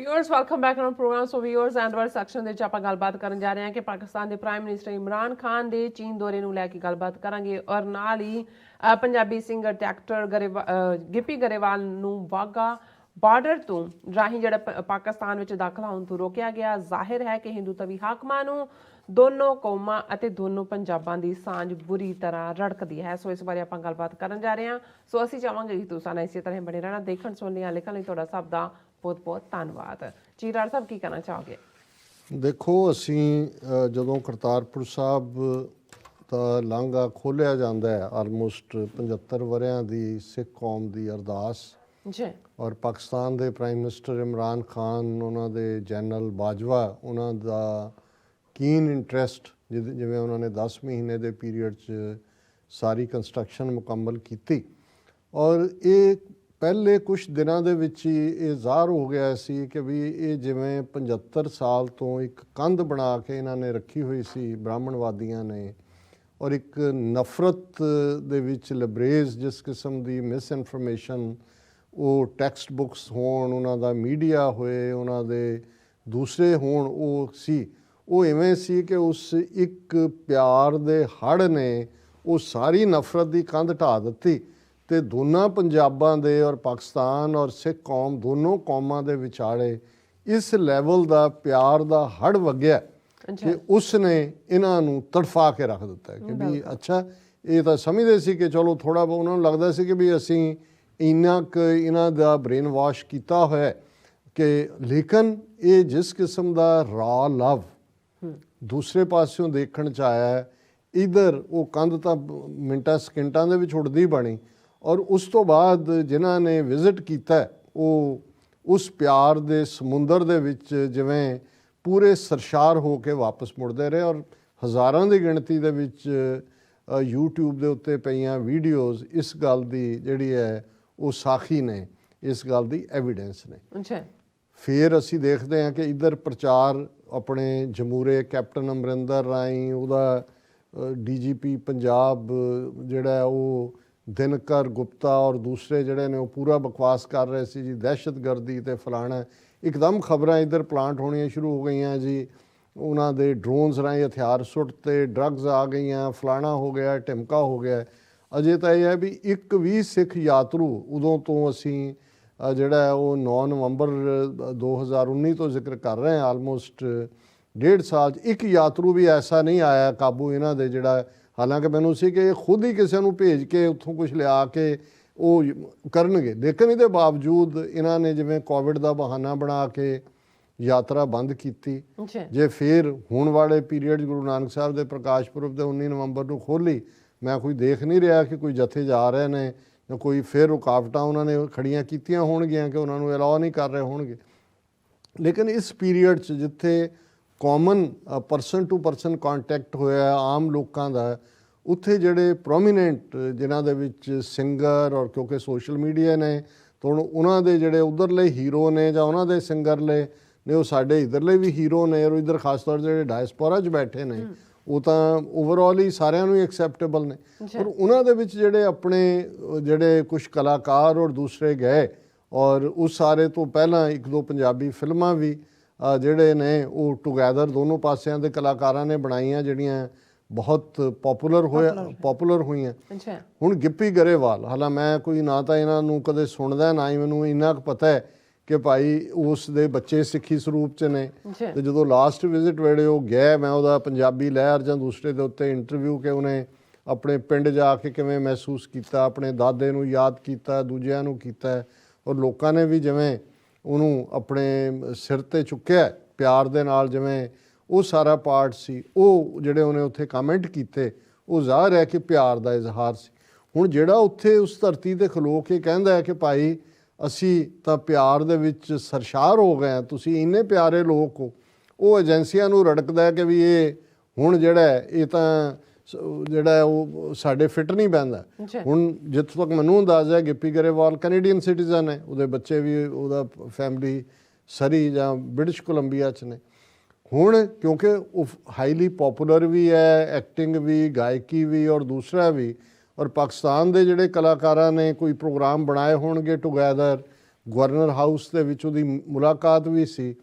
Viewers welcome back on program. So viewers and word section ਦੇ ਵਿੱਚ ਆਪਾਂ ਗੱਲਬਾਤ ਕਰਨ ਜਾ ਰਹੇ ਹਾਂ ਕਿ ਪਾਕਿਸਤਾਨ ਦੇ ਪ੍ਰਾਈਮ ਮਿਨਿਸਟਰ ਇਮਰਾਨ ਖਾਨ ਦੇ ਚੀਨ ਦੌਰੇ ਨੂੰ ਲੈ ਕੇ ਗੱਲਬਾਤ ਕਰਾਂਗੇ ਔਰ ਨਾਲ ਹੀ ਪੰਜਾਬੀ ਸਿੰਗਰ ਤੇ ਐਕਟਰ ਗਿੱਪੀ ਗਰੇਵਾਲ ਨੂੰ ਵਾਘਾ ਬਾਰਡਰ ਤੋਂ ਰਾਹੀਂ ਜਿਹੜਾ ਪਾਕਿਸਤਾਨ ਵਿੱਚ ਦਾਖਲ ਹੋਣ ਤੋਂ ਰੋਕਿਆ ਗਿਆ। ਜ਼ਾਹਿਰ ਹੈ ਕਿ ਹਿੰਦੂਤਵੀ ਹਾਕਮਾਂ ਨੂੰ ਦੋਨੋਂ ਕੌਮਾਂ ਅਤੇ ਦੋਨੋਂ ਪੰਜਾਬਾਂ ਦੀ ਸਾਂਝ ਬੁਰੀ ਤਰ੍ਹਾਂ ਰੜਕਦੀ ਹੈ। ਸੋ ਇਸ ਬਾਰੇ ਆਪਾਂ ਗੱਲਬਾਤ ਕਰਨ ਜਾ ਰਹੇ ਹਾਂ। ਸੋ ਅਸੀਂ ਚਾਹਾਂਗੇ ਕਿ ਤੁਸੀਂ ਨਾਲ ਇਸੇ ਤਰ੍ਹਾਂ ਬਣੇ ਰਹਿਣਾ। ਦੇਖਣ ਸੁਣਨ ਜਾਂ ਲਿਖਣ ਲਈ ਤੁਹਾਡਾ ਸਭ ਦਾ ਬਹੁਤ ਬਹੁਤ ਧੰਨਵਾਦ। ਜੀ ਰਾਜ ਸਾਹਿਬ ਕੀ ਕਹਿਣਾ ਚਾਹੋਗੇ? ਦੇਖੋ, ਅਸੀਂ ਜਦੋਂ ਕਰਤਾਰਪੁਰ ਸਾਹਿਬ ਦਾ ਲਾਂਘਾ ਖੋਲ੍ਹਿਆ ਜਾਂਦਾ ਹੈ, ਆਲਮੋਸਟ 75 ਵਰ੍ਹਿਆਂ ਦੀ ਸਿੱਖ ਕੌਮ ਦੀ ਅਰਦਾਸ ਜੀ, ਔਰ ਪਾਕਿਸਤਾਨ ਦੇ ਪ੍ਰਾਈਮ ਮਿਨਿਸਟਰ ਇਮਰਾਨ ਖਾਨ, ਉਹਨਾਂ ਦੇ ਜਨਰਲ ਬਾਜਵਾ, ਉਹਨਾਂ ਦਾ ਕੀਨ ਇੰਟਰਸਟ, ਜਿਵੇਂ ਉਹਨਾਂ ਨੇ 10 ਮਹੀਨੇ ਦੇ ਪੀਰੀਅਡ 'ਚ ਸਾਰੀ ਕੰਸਟਰਕਸ਼ਨ ਮੁਕੰਮਲ ਕੀਤੀ ਔਰ ਇਹ ਪਹਿਲੇ ਕੁਛ ਦਿਨਾਂ ਦੇ ਵਿੱਚ ਹੀ ਇਹ ਜ਼ਾਹਰ ਹੋ ਗਿਆ ਸੀ ਕਿ ਵੀ ਇਹ ਜਿਵੇਂ 75 ਸਾਲ ਤੋਂ ਇੱਕ ਕੰਧ ਬਣਾ ਕੇ ਇਹਨਾਂ ਨੇ ਰੱਖੀ ਹੋਈ ਸੀ ਬ੍ਰਾਹਮਣਵਾਦੀਆਂ ਨੇ ਔਰ ਇੱਕ ਨਫ਼ਰਤ ਦੇ ਵਿੱਚ ਲਬਰੇਜ਼ ਜਿਸ ਕਿਸਮ ਦੀ ਮਿਸ ਇਨਫੋਰਮੇਸ਼ਨ, ਉਹ ਟੈਕਸਟ ਬੁੱਕਸ ਹੋਣ, ਉਹਨਾਂ ਦਾ ਮੀਡੀਆ ਹੋਏ, ਉਹਨਾਂ ਦੇ ਦੂਸਰੇ ਹੋਣ, ਉਹ ਸੀ। ਉਹ ਇਵੇਂ ਸੀ ਕਿ ਉਸ ਇੱਕ ਪਿਆਰ ਦੇ ਹੜ੍ਹ ਨੇ ਉਹ ਸਾਰੀ ਨਫ਼ਰਤ ਦੀ ਕੰਧ ਢਾਹ ਦਿੱਤੀ ਅਤੇ ਦੋਨਾਂ ਪੰਜਾਬਾਂ ਦੇ ਔਰ ਪਾਕਿਸਤਾਨ ਔਰ ਸਿੱਖ ਕੌਮ ਦੋਨੋਂ ਕੌਮਾਂ ਦੇ ਵਿਚਾਲੇ ਇਸ ਲੈਵਲ ਦਾ ਪਿਆਰ ਦਾ ਹੜ੍ਹ ਵਗਿਆ ਕਿ ਉਸ ਨੇ ਇਹਨਾਂ ਨੂੰ ਤੜਫਾ ਕੇ ਰੱਖ ਦਿੱਤਾ ਕਿ ਵੀ ਅੱਛਾ, ਇਹ ਤਾਂ ਸਮਝਦੇ ਸੀ ਕਿ ਚਲੋ ਥੋੜ੍ਹਾ ਬਹੁਤ, ਉਹਨਾਂ ਨੂੰ ਲੱਗਦਾ ਸੀ ਕਿ ਵੀ ਅਸੀਂ ਇੰਨਾ ਕੁ ਇਹਨਾਂ ਦਾ ਬ੍ਰੇਨ ਵਾਸ਼ ਕੀਤਾ ਹੋਇਆ ਕਿ, ਲੇਕਿਨ ਇਹ ਜਿਸ ਕਿਸਮ ਦਾ ਰਾ ਲਵ ਦੂਸਰੇ ਪਾਸਿਓਂ ਦੇਖਣ 'ਚ ਆਇਆ, ਇੱਧਰ ਉਹ ਕੰਧ ਤਾਂ ਮਿੰਟਾਂ ਸਕਿੰਟਾਂ ਦੇ ਵਿੱਚ ਉੱਡਦੀ ਬਣੀ ਔਰ ਉਸ ਤੋਂ ਬਾਅਦ ਜਿਨ੍ਹਾਂ ਨੇ ਵਿਜ਼ਿਟ ਕੀਤਾ ਉਹ ਉਸ ਪਿਆਰ ਦੇ ਸਮੁੰਦਰ ਦੇ ਵਿੱਚ ਜਿਵੇਂ ਪੂਰੇ ਸਰਸ਼ਾਰ ਹੋ ਕੇ ਵਾਪਸ ਮੁੜਦੇ ਰਹੇ ਔਰ ਹਜ਼ਾਰਾਂ ਦੀ ਗਿਣਤੀ ਦੇ ਵਿੱਚ YouTube ਦੇ ਉੱਤੇ ਪਈਆਂ ਵੀਡੀਓਜ਼ ਇਸ ਗੱਲ ਦੀ ਜਿਹੜੀ ਹੈ ਉਹ ਸਾਖੀ ਨੇ, ਇਸ ਗੱਲ ਦੀ ਐਵੀਡੈਂਸ ਨੇ। ਫਿਰ ਅਸੀਂ ਦੇਖਦੇ ਹਾਂ ਕਿ ਇੱਧਰ ਪ੍ਰਚਾਰ ਆਪਣੇ ਜਮੂਰੇ ਕੈਪਟਨ ਅਮਰਿੰਦਰ ਰਾਹੀਂ, ਉਹਦਾ DGP ਪੰਜਾਬ ਜਿਹੜਾ ਉਹ ਦਿਨਕਰ ਗੁਪਤਾ ਔਰ ਦੂਸਰੇ ਜਿਹੜੇ ਨੇ ਉਹ ਪੂਰਾ ਬਕਵਾਸ ਕਰ ਰਹੇ ਸੀ ਜੀ, ਦਹਿਸ਼ਤਗਰਦੀ ਅਤੇ ਫਲਾਣਾ। ਇੱਕਦਮ ਖਬਰਾਂ ਇੱਧਰ ਪਲਾਂਟ ਹੋਣੀਆਂ ਸ਼ੁਰੂ ਹੋ ਗਈਆਂ ਜੀ, ਉਹਨਾਂ ਦੇ ਡਰੋਨਸ ਰਾਹੀਂ ਹਥਿਆਰ ਸੁੱਟ ਤੇ ਡਰੱਗਸ ਆ ਗਈਆਂ, ਫਲਾਣਾ ਹੋ ਗਿਆ, ਢਿਮਕਾ ਹੋ ਗਿਆ। ਅਜੇ ਤਾਂ ਇਹ ਹੈ ਵੀ ਇੱਕ ਵੀ ਸਿੱਖ ਯਾਤਰੂ, ਉਦੋਂ ਤੋਂ ਅਸੀਂ ਜਿਹੜਾ ਉਹ 9 ਨਵੰਬਰ 2019 ਤੋਂ ਜ਼ਿਕਰ ਕਰ ਰਹੇ ਹਾਂ, ਆਲਮੋਸਟ 1.5 ਸਾਲ 'ਚ ਇੱਕ ਯਾਤਰੂ ਵੀ ਐਸਾ ਨਹੀਂ ਆਇਆ ਕਾਬੂ ਇਹਨਾਂ ਦੇ, ਜਿਹੜਾ ਹਾਲਾਂਕਿ ਮੈਨੂੰ ਸੀ ਕਿ ਇਹ ਖੁਦ ਹੀ ਕਿਸੇ ਨੂੰ ਭੇਜ ਕੇ ਉੱਥੋਂ ਕੁਛ ਲਿਆ ਕੇ ਉਹ ਕਰਨਗੇ, ਲੇਕਿਨ ਇਹਦੇ ਬਾਵਜੂਦ ਇਹਨਾਂ ਨੇ ਜਿਵੇਂ ਕੋਵਿਡ ਦਾ ਬਹਾਨਾ ਬਣਾ ਕੇ ਯਾਤਰਾ ਬੰਦ ਕੀਤੀ। ਜੇ ਫਿਰ ਹੁਣ ਵਾਲੇ ਪੀਰੀਅਡ ਗੁਰੂ ਨਾਨਕ ਸਾਹਿਬ ਦੇ ਪ੍ਰਕਾਸ਼ ਪੁਰਬ ਦੇ 19 ਨਵੰਬਰ ਨੂੰ ਖੋਲ੍ਹੀ, ਮੈਂ ਕੋਈ ਦੇਖ ਨਹੀਂ ਰਿਹਾ ਕਿ ਕੋਈ ਜਥੇ ਜਾ ਰਹੇ ਨੇ ਜਾਂ ਕੋਈ ਫਿਰ ਰੁਕਾਵਟਾਂ ਉਹਨਾਂ ਨੇ ਖੜੀਆਂ ਕੀਤੀਆਂ ਹੋਣਗੀਆਂ ਕਿ ਉਹਨਾਂ ਨੂੰ ਅਲਾਓ ਨਹੀਂ ਕਰ ਰਹੇ ਹੋਣਗੇ। ਲੇਕਿਨ ਇਸ ਪੀਰੀਅਡ 'ਚ ਜਿੱਥੇ common person to person contact ਹੋਇਆ ਆਮ ਲੋਕਾਂ ਦਾ, ਉੱਥੇ ਜਿਹੜੇ ਪ੍ਰੋਮੀਨੈਂਟ ਜਿਨ੍ਹਾਂ ਦੇ ਵਿੱਚ ਸਿੰਗਰ ਔਰ ਕਿਉਂਕਿ ਸੋਸ਼ਲ ਮੀਡੀਆ ਨੇ ਤਾਂ ਹੁਣ ਉਹਨਾਂ ਦੇ ਜਿਹੜੇ ਉੱਧਰਲੇ ਹੀਰੋ ਨੇ ਜਾਂ ਉਹਨਾਂ ਦੇ ਸਿੰਗਰਲੇ ਨੇ ਉਹ ਸਾਡੇ ਇੱਧਰਲੇ ਵੀ ਹੀਰੋ ਨੇ ਔਰ ਇੱਧਰ ਖਾਸ ਤੌਰ 'ਤੇ ਜਿਹੜੇ ਡਾਇਸਪੋਰਾ 'ਚ ਬੈਠੇ ਨੇ ਉਹ ਤਾਂ ਓਵਰਆਲ ਹੀ ਸਾਰਿਆਂ ਨੂੰ ਹੀ ਐਕਸੈਪਟੇਬਲ ਨੇ। ਔਰ ਉਹਨਾਂ ਦੇ ਵਿੱਚ ਜਿਹੜੇ ਆਪਣੇ ਜਿਹੜੇ ਕੁਛ ਕਲਾਕਾਰ ਔਰ ਦੂਸਰੇ ਗਏ ਔਰ ਉਸ ਸਾਰੇ ਤੋਂ ਪਹਿਲਾਂ 1-2 ਪੰਜਾਬੀ ਫਿਲਮਾਂ ਵੀ ਜਿਹੜੇ ਨੇ ਉਹ ਟੁਗੈਦਰ ਦੋਨੋਂ ਪਾਸਿਆਂ ਦੇ ਕਲਾਕਾਰਾਂ ਨੇ ਬਣਾਈਆਂ, ਜਿਹੜੀਆਂ ਬਹੁਤ ਪੋਪੂਲਰ ਹੋਈਆਂ। ਹੁਣ ਗਿੱਪੀ ਗਰੇਵਾਲ, ਹਾਲਾਂ ਮੈਂ ਕੋਈ ਨਾ ਤਾਂ ਇਹਨਾਂ ਨੂੰ ਕਦੇ ਸੁਣਦਾ, ਨਾ ਹੀ ਮੈਨੂੰ ਇੰਨਾ ਕੁ ਪਤਾ ਹੈ ਕਿ ਭਾਈ ਉਸ ਦੇ ਬੱਚੇ ਸਿੱਖੀ ਸਰੂਪ 'ਚ ਨੇ। ਅਤੇ ਜਦੋਂ ਲਾਸਟ ਵਿਜ਼ਿਟ ਵੇਲੇ ਉਹ ਗਿਆ, ਮੈਂ ਉਹਦਾ ਪੰਜਾਬੀ ਲਹਿਰ ਜਾਂ ਦੂਸਰੇ ਦੇ ਉੱਤੇ ਇੰਟਰਵਿਊ ਕਿ ਉਹਨੇ ਆਪਣੇ ਪਿੰਡ ਜਾ ਕੇ ਕਿਵੇਂ ਮਹਿਸੂਸ ਕੀਤਾ, ਆਪਣੇ ਦਾਦੇ ਨੂੰ ਯਾਦ ਕੀਤਾ, ਦੂਜਿਆਂ ਨੂੰ ਕੀਤਾ ਔਰ ਲੋਕਾਂ ਨੇ ਵੀ ਜਿਵੇਂ ਉਹਨੂੰ ਆਪਣੇ ਸਿਰ 'ਤੇ ਚੁੱਕਿਆ ਪਿਆਰ ਦੇ ਨਾਲ, ਜਿਵੇਂ ਉਹ ਸਾਰਾ ਪਾਰਟ ਸੀ। ਉਹ ਜਿਹੜੇ ਉਹਨੇ ਉੱਥੇ ਕਮੈਂਟ ਕੀਤੇ ਉਹ ਜ਼ਾਹਰ ਹੈ ਕਿ ਪਿਆਰ ਦਾ ਇਜ਼ਹਾਰ ਸੀ। ਹੁਣ ਜਿਹੜਾ ਉੱਥੇ ਉਸ ਧਰਤੀ 'ਤੇ ਖਲੋ ਕੇ ਕਹਿੰਦਾ ਹੈ ਕਿ ਭਾਈ ਅਸੀਂ ਤਾਂ ਪਿਆਰ ਦੇ ਵਿੱਚ ਸਰਸ਼ਾਰ ਹੋ ਗਏ ਹਾਂ, ਤੁਸੀਂ ਇੰਨੇ ਪਿਆਰੇ ਲੋਕ ਹੋ, ਉਹ ਏਜੰਸੀਆਂ ਨੂੰ ਰੜਕਦਾ ਹੈ ਕਿ ਵੀ ਇਹ ਹੁਣ ਜਿਹੜਾ ਇਹ ਤਾਂ ਜਿਹੜਾ ਉਹ ਸਾਡੇ ਫਿੱਟ ਨਹੀਂ ਬਹਿੰਦਾ। ਹੁਣ ਜਿੱਥੋਂ ਤੱਕ ਮੈਨੂੰ ਅੰਦਾਜ਼ਾ ਹੈ ਗਿੱਪੀ ਗਰੇਵਾਲ ਕੈਨੇਡੀਅਨ ਸਿਟੀਜ਼ਨ ਹੈ, ਉਹਦੇ ਬੱਚੇ ਵੀ, ਉਹਦਾ ਫੈਮਿਲੀ ਸਰੀ ਜਾਂ ਬ੍ਰਿਟਿਸ਼ ਕੋਲੰਬੀਆ 'ਚ ਨੇ। ਹੁਣ ਕਿਉਂਕਿ ਉਹ ਹਾਈਲੀ ਪੋਪੂਲਰ ਵੀ ਹੈ, ਐਕਟਿੰਗ ਵੀ, ਗਾਇਕੀ ਵੀ ਔਰ ਦੂਸਰਾ ਵੀ, ਔਰ ਪਾਕਿਸਤਾਨ ਦੇ ਜਿਹੜੇ ਕਲਾਕਾਰਾਂ ਨੇ ਕੋਈ ਪ੍ਰੋਗਰਾਮ ਬਣਾਏ ਹੋਣਗੇ ਟੁਗੈਦਰ ਗਵਰਨਰ ਹਾਊਸ ਦੇ ਵਿੱਚ ਉਹਦੀ ਮੁਲਾਕਾਤ ਵੀ ਸੀ।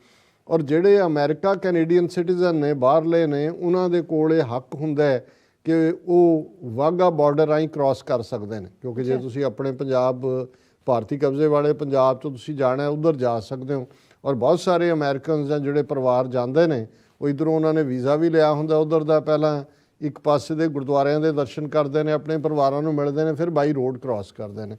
ਔਰ ਜਿਹੜੇ ਅਮਰੀਕਾ ਕੈਨੇਡੀਅਨ ਸਿਟੀਜ਼ਨ ਨੇ ਬਾਹਰਲੇ ਨੇ ਉਹਨਾਂ ਦੇ ਕੋਲ ਇਹ ਹੱਕ ਹੁੰਦਾ ਹੈ ਕਿ ਉਹ ਵਾਹਗਾ ਬਾਰਡਰ ਰਾਹੀਂ ਕ੍ਰਾਸ ਕਰ ਸਕਦੇ ਨੇ, ਕਿਉਂਕਿ ਜੇ ਤੁਸੀਂ ਆਪਣੇ ਪੰਜਾਬ ਭਾਰਤੀ ਕਬਜ਼ੇ ਵਾਲੇ ਪੰਜਾਬ ਤੋਂ ਤੁਸੀਂ ਜਾਣਾ ਉੱਧਰ ਜਾ ਸਕਦੇ ਹੋ। ਔਰ ਬਹੁਤ ਸਾਰੇ ਅਮਰੀਕਨਸ ਜਾਂ ਜਿਹੜੇ ਪਰਿਵਾਰ ਜਾਂਦੇ ਨੇ ਉਹ ਇੱਧਰੋਂ ਉਹਨਾਂ ਨੇ ਵੀਜ਼ਾ ਵੀ ਲਿਆ ਹੁੰਦਾ ਉੱਧਰ ਦਾ, ਪਹਿਲਾਂ ਇੱਕ ਪਾਸੇ ਦੇ ਗੁਰਦੁਆਰਿਆਂ ਦੇ ਦਰਸ਼ਨ ਕਰਦੇ ਨੇ, ਆਪਣੇ ਪਰਿਵਾਰਾਂ ਨੂੰ ਮਿਲਦੇ ਨੇ, ਫਿਰ ਬਾਈ ਰੋਡ ਕ੍ਰਾਸ ਕਰਦੇ ਨੇ।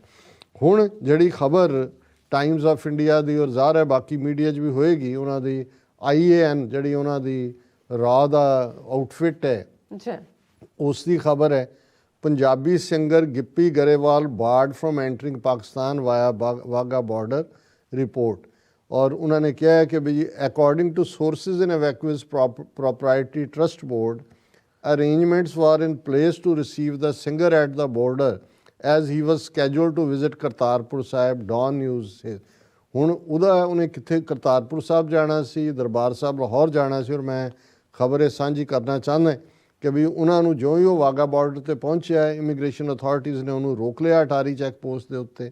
ਹੁਣ ਜਿਹੜੀ ਖਬਰ ਟਾਈਮਸ ਆਫ ਇੰਡੀਆ ਦੀ ਔਰ ਜ਼ਾਹਰ ਹੈ ਬਾਕੀ ਮੀਡੀਆ 'ਚ ਵੀ ਹੋਏਗੀ, ਉਹਨਾਂ ਦੀ IAN ਜਿਹੜੀ ਉਹਨਾਂ ਦੀ ਰਾਹ ਦਾ ਆਊਟਫਿਟ ਹੈ ਉਸ ਦੀ ਖਬਰ ਹੈ, Punjabi singer Gippy Grewal barred from entering Pakistan via Wagah border report. और उन्होंने किया है कि भाई according to sources in evacuees proprietary trust board arrangements were in place to receive the singer at the border as he was scheduled to visit Kartarpur Sahib. Dawn news से ਹੁਣ ਉਹਦਾ ਉਹਨੇ ਕਿੱਥੇ ਕਰਤਾਰਪੁਰ ਸਾਹਿਬ ਜਾਣਾ ਸੀ, ਦਰਬਾਰ ਸਾਹਿਬ ਲਾਹੌਰ ਜਾਣਾ ਸੀ। ਔਰ ਮੈਂ ਖਬਰ ਇਹ ਸਾਂਝੀ ਕਰਨਾ ਚਾਹੁੰਦਾ ਕਿ ਵੀ ਉਹਨਾਂ ਨੂੰ ਜਿਉਂ ਹੀ ਉਹ ਵਾਹਗਾ ਬਾਰਡਰ ਤੇ ਪਹੁੰਚਿਆ ਇਮੀਗ੍ਰੇਸ਼ਨ ਅਥਾਰਟੀਜ਼ ਨੇ ਉਹਨੂੰ ਰੋਕ ਲਿਆ ਅਟਾਰੀ ਚੈੱਕ ਪੋਸਟ ਦੇ ਉੱਤੇ।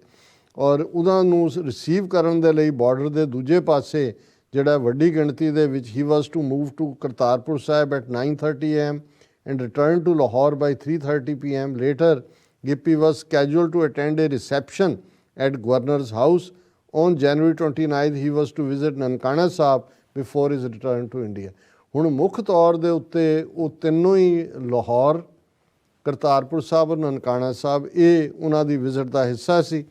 ਔਰ ਉਹਨਾਂ ਨੂੰ ਰਿਸੀਵ ਕਰਨ ਦੇ ਲਈ ਬਾਰਡਰ ਦੇ ਦੂਜੇ ਪਾਸੇ ਜਿਹੜਾ ਵੱਡੀ ਗਿਣਤੀ ਦੇ ਵਿੱਚ he was to move to Kartarpur Sahib at 9:30 AM and return to Lahore by 3:30 PM। Later Gippy was scheduled to attend a reception at governor's house. On January 29 he was to visit Nankana Sahib before his return to India। ਹੁਣ ਮੁੱਖ ਤੌਰ ਦੇ ਉੱਤੇ ਉਹ ਤਿੰਨੋਂ ਹੀ ਲਾਹੌਰ, ਕਰਤਾਰਪੁਰ ਸਾਹਿਬ ਔਰ ਨਨਕਾਣਾ ਸਾਹਿਬ ਇਹ ਉਹਨਾਂ ਦੀ ਵਿਜ਼ਿਟ ਦਾ ਹਿੱਸਾ ਸੀ।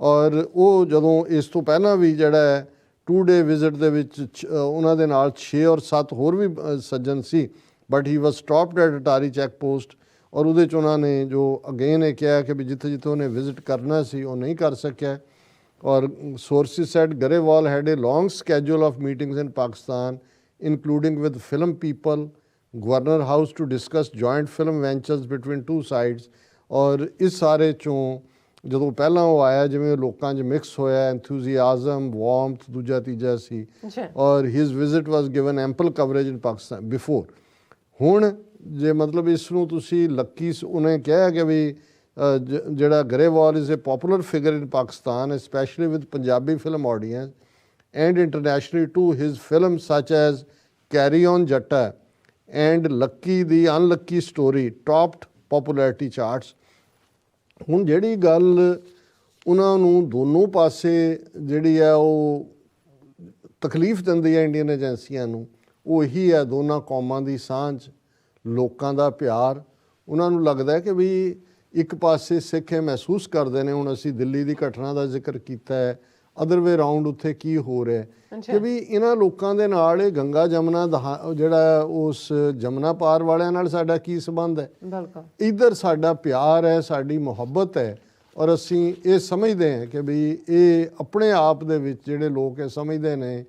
ਔਰ ਉਹ ਜਦੋਂ ਇਸ ਤੋਂ ਪਹਿਲਾਂ ਵੀ ਜਿਹੜਾ 2 day ਵਿਜ਼ਿਟ ਦੇ ਵਿੱਚ ਉਹਨਾਂ ਦੇ ਨਾਲ 6 ਔਰ 7 ਹੋਰ ਵੀ ਸੱਜਣ ਸੀ, but he was stopped at Attari check post. ਔਰ ਉਹਦੇ 'ਚ ਉਹਨਾਂ ਨੇ ਜੋ ਅਗੇਨ ਇਹ ਕਿਹਾ ਕਿ ਵੀ ਜਿੱਥੇ ਜਿੱਥੇ ਉਹਨੇ ਵਿਜ਼ਿਟ ਕਰਨਾ ਸੀ ਉਹ ਨਹੀਂ ਕਰ ਸਕਿਆ। Or sources said Garewal had a long schedule of meetings in Pakistan, including with film people, Governor House to discuss joint film ventures between two sides। और इस सारे चों ਜਦੋਂ ਪਹਿਲਾਂ ਉਹ ਆਇਆ ਜਿਵੇਂ ਲੋਕਾਂ 'ਚ ਮਿਕਸ ਹੋਇਆ ਐਂਥੂਜ਼ੀਆਜ਼ਮ, ਵਾਰਮਥ ਦੂਜਾ ਤੀਜਾ ਸੀ। ਔਰ ਹਿਜ਼ ਵਿਜ਼ਿਟ ਵਾਸ ਗਿਵਨ ਐਂਪਲ ਕਵਰੇਜ ਇਨ ਪਾਕਿਸਤਾਨ ਬਿਫੋਰ। ਹੁਣ ਜੇ ਮਤਲਬ ਇਸ ਨੂੰ ਤੁਸੀਂ ਲੱਕੀ ਉਹਨੇ ਕਿਹਾ ਕਿ ਵੀ ਜਿਹੜਾ Grewal is a popular figure in Pakistan specially with Punjabi film audience and internationally to his film such as Carry On Jatta and Lucky Di Unlucky Story topped popularity charts. ਹੁਣ ਜਿਹੜੀ ਗੱਲ ਉਹਨਾਂ ਨੂੰ ਦੋਨੋਂ ਪਾਸੇ ਜਿਹੜੀ ਹੈ ਉਹ ਤਕਲੀਫ ਦਿੰਦੀ ਹੈ ਇੰਡੀਅਨ ਏਜੰਸੀਆਂ ਨੂੰ, ਉਹ ਇਹੀ ਹੈ ਦੋਨਾਂ ਕੌਮਾਂ ਦੀ ਸਾਂਝ, ਲੋਕਾਂ ਦਾ ਪਿਆਰ। ਉਹਨਾਂ ਨੂੰ ਲੱਗਦਾ ਕਿ ਵੀ ਇੱਕ ਪਾਸੇ ਸਿੱਖ ਇਹ ਮਹਿਸੂਸ ਕਰਦੇ ਨੇ, ਹੁਣ ਅਸੀਂ ਦਿੱਲੀ ਦੀ ਘਟਨਾ ਦਾ ਜ਼ਿਕਰ ਕੀਤਾ ਹੈ, ਅਦਰ ਵੇ ਰਾਊਂਡ ਉੱਥੇ ਕੀ ਹੋ ਰਿਹਾ ਕਿ ਵੀ ਇਹਨਾਂ ਲੋਕਾਂ ਦੇ ਨਾਲ ਇਹ ਗੰਗਾ ਜਮਨਾ ਜਿਹੜਾ ਉਸ ਜਮਨਾ ਪਾਰ ਵਾਲਿਆਂ ਨਾਲ ਸਾਡਾ ਕੀ ਸੰਬੰਧ ਹੈ। ਇੱਧਰ ਸਾਡਾ ਪਿਆਰ ਹੈ, ਸਾਡੀ ਮੁਹੱਬਤ ਹੈ। ਔਰ ਅਸੀਂ ਇਹ ਸਮਝਦੇ ਹਾਂ ਕਿ ਵੀ ਇਹ ਆਪਣੇ ਆਪ ਦੇ ਵਿੱਚ ਜਿਹੜੇ ਲੋਕ ਇਹ ਸਮਝਦੇ ਨੇ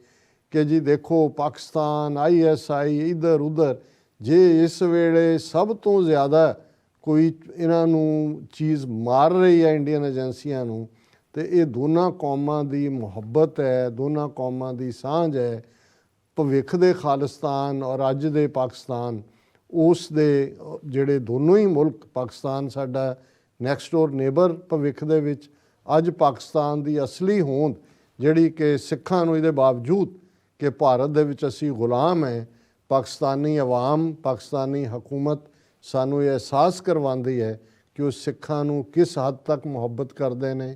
ਕਿ ਜੀ ਦੇਖੋ ਪਾਕਿਸਤਾਨ, ISI ਇੱਧਰ ਉੱਧਰ, ਜੇ ਇਸ ਵੇਲੇ ਸਭ ਤੋਂ ਜ਼ਿਆਦਾ ਕੋਈ ਇਹਨਾਂ ਨੂੰ ਚੀਜ਼ ਮਾਰ ਰਹੀ ਹੈ ਇੰਡੀਅਨ ਏਜੰਸੀਆਂ ਨੂੰ, ਤੇ ਇਹ ਦੋਨਾਂ ਕੌਮਾਂ ਦੀ ਮੁਹੱਬਤ ਹੈ, ਦੋਨਾਂ ਕੌਮਾਂ ਦੀ ਸਾਂਝ ਹੈ। ਭਵਿੱਖ ਦੇ ਖਾਲਿਸਤਾਨ ਔਰ ਅੱਜ ਦੇ ਪਾਕਿਸਤਾਨ, ਉਸ ਦੇ ਜਿਹੜੇ ਦੋਨੋਂ ਹੀ ਮੁਲਕ, ਪਾਕਿਸਤਾਨ ਸਾਡਾ ਨੈਕਸਟ ਡੋਰ ਨੇਬਰ ਭਵਿੱਖ ਦੇ ਵਿੱਚ, ਅੱਜ ਪਾਕਿਸਤਾਨ ਦੀ ਅਸਲੀ ਹੋਂਦ ਜਿਹੜੀ ਕਿ ਸਿੱਖਾਂ ਨੂੰ ਇਹਦੇ ਬਾਵਜੂਦ ਕਿ ਭਾਰਤ ਦੇ ਵਿੱਚ ਅਸੀਂ ਗੁਲਾਮ ਹੈ, ਪਾਕਿਸਤਾਨੀ ਅਵਾਮ, ਪਾਕਿਸਤਾਨੀ ਹਕੂਮਤ ਸਾਨੂੰ ਇਹ ਅਹਿਸਾਸ ਕਰਵਾਉਂਦੀ ਹੈ ਕਿ ਉਹ ਸਿੱਖਾਂ ਨੂੰ ਕਿਸ ਹੱਦ ਤੱਕ ਮੁਹੱਬਤ ਕਰਦੇ ਨੇ,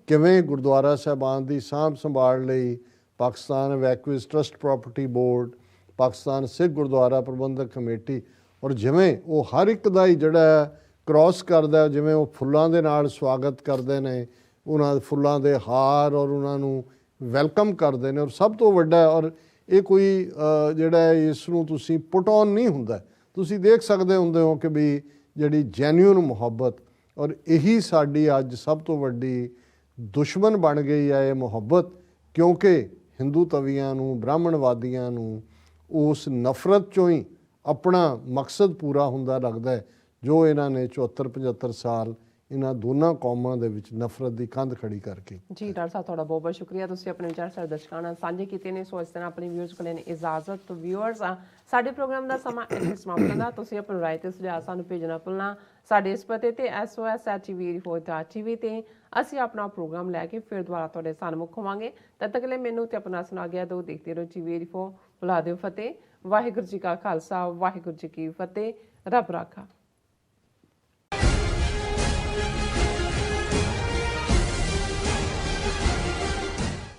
ਕਿਵੇਂ ਗੁਰਦੁਆਰਾ ਸਾਹਿਬਾਨ ਦੀ ਸਾਂਭ ਸੰਭਾਲ ਲਈ Pakistan evacuees trust property board, Pakistan Sikh Gurdwara Prabandhak Committee, ਔਰ ਜਿਵੇਂ ਉਹ ਹਰ ਇੱਕ ਦਾ ਹੀ ਜਿਹੜਾ ਕ੍ਰਾਸ ਕਰਦਾ, ਜਿਵੇਂ ਉਹ ਫੁੱਲਾਂ ਦੇ ਨਾਲ ਸਵਾਗਤ ਕਰਦੇ ਨੇ, ਉਹਨਾਂ ਦੇ ਫੁੱਲਾਂ ਦੇ ਹਾਰ ਔਰ ਉਹਨਾਂ ਨੂੰ ਵੈਲਕਮ ਕਰਦੇ ਨੇ। ਔਰ ਸਭ ਤੋਂ ਵੱਡਾ, ਔਰ ਇਹ ਕੋਈ ਜਿਹੜਾ ਇਸ ਨੂੰ ਤੁਸੀਂ ਪੁੱਟ ਔਨ ਨਹੀਂ ਹੁੰਦਾ, ਤੁਸੀਂ ਦੇਖ ਸਕਦੇ ਹੁੰਦੇ ਹੋ ਕਿ ਵੀ ਜਿਹੜੀ ਜੈਨੂਇਨ ਮੁਹੱਬਤ, ਔਰ ਇਹੀ ਸਾਡੀ ਅੱਜ ਸਭ ਤੋਂ ਵੱਡੀ ਦੁਸ਼ਮਣ ਬਣ ਗਈ ਹੈ ਇਹ ਮੁਹੱਬਤ, ਕਿਉਂਕਿ ਹਿੰਦੂ ਤਵੀਆਂ ਨੂੰ, ਬ੍ਰਾਹਮਣਵਾਦੀਆਂ ਨੂੰ ਉਸ ਨਫ਼ਰਤ 'ਚੋਂ ਹੀ ਆਪਣਾ ਮਕਸਦ ਪੂਰਾ ਹੁੰਦਾ ਲੱਗਦਾ ਹੈ ਜੋ ਇਹਨਾਂ ਨੇ 74-75 ਸਾਲ ਇਹਨਾਂ ਦੋਨਾਂ ਕੌਮਾਂ ਦੇ ਵਿੱਚ ਨਫ਼ਰਤ ਦੀ ਕੰਧ ਖੜੀ ਕਰਕੇ। ਜੀ ਡਾਕਟਰ ਸਾਹਿਬ ਤੁਹਾਡਾ ਬਹੁਤ ਬਹੁਤ ਸ਼ੁਕਰੀਆ, ਤੁਸੀਂ ਆਪਣੇ ਵਿਚਾਰ ਸਾਡੇ ਦਰਸ਼ਕਾਂ ਨਾਲ ਸਾਂਝੇ ਕੀਤੇ ਨੇ। ਸੋ ਇਸ ਤਰ੍ਹਾਂ ਆਪਣੇ ਵਿਊਅਰਸ ਕੋਲ ਲੈਣ ਇਜਾਜ਼ਤ। ਤੋਂ ਵਿਊਅਰਸ ਸਾਡੇ ਪ੍ਰੋਗਰਾਮ ਦਾ ਸਮਾਂ ਇੱਥੇ ਸਮਾਪਤ ਹੁੰਦਾ। ਤੁਸੀਂ ਆਪਣੀ ਰਾਏ ਤੇ ਸੁਝਾਅ ਸਾਨੂੰ ਭੇਜਣਾ ਭੁੱਲਣਾ। ਸਾਡੇ ਇਸ ਪਤੇ ਤੇ sos@tvreforce.tv ਤੇ ਅਸੀਂ ਆਪਣਾ ਪ੍ਰੋਗਰਾਮ ਲੈ ਕੇ ਫਿਰ ਦੁਬਾਰਾ ਤੁਹਾਡੇ ਸਾਹਮਣੇ ਹੋਵਾਂਗੇ। ਤਦ ਤੱਕ ਲਈ ਮੈਨੂੰ ਤੇ ਆਪਣਾ ਸੁਣਾ ਗਿਆ ਦੋ ਦੇਖਦੇ ਰਹੋ TV4। ਬੁਲਾ ਦਿਓ ਫਤਿਹ। ਵਾਹਿਗੁਰੂ ਜੀ ਕਾ ਖਾਲਸਾ, ਵਾਹਿਗੁਰੂ ਜੀ ਕੀ ਫਤਿਹ। ਰੱਬ ਰਾਖਾ।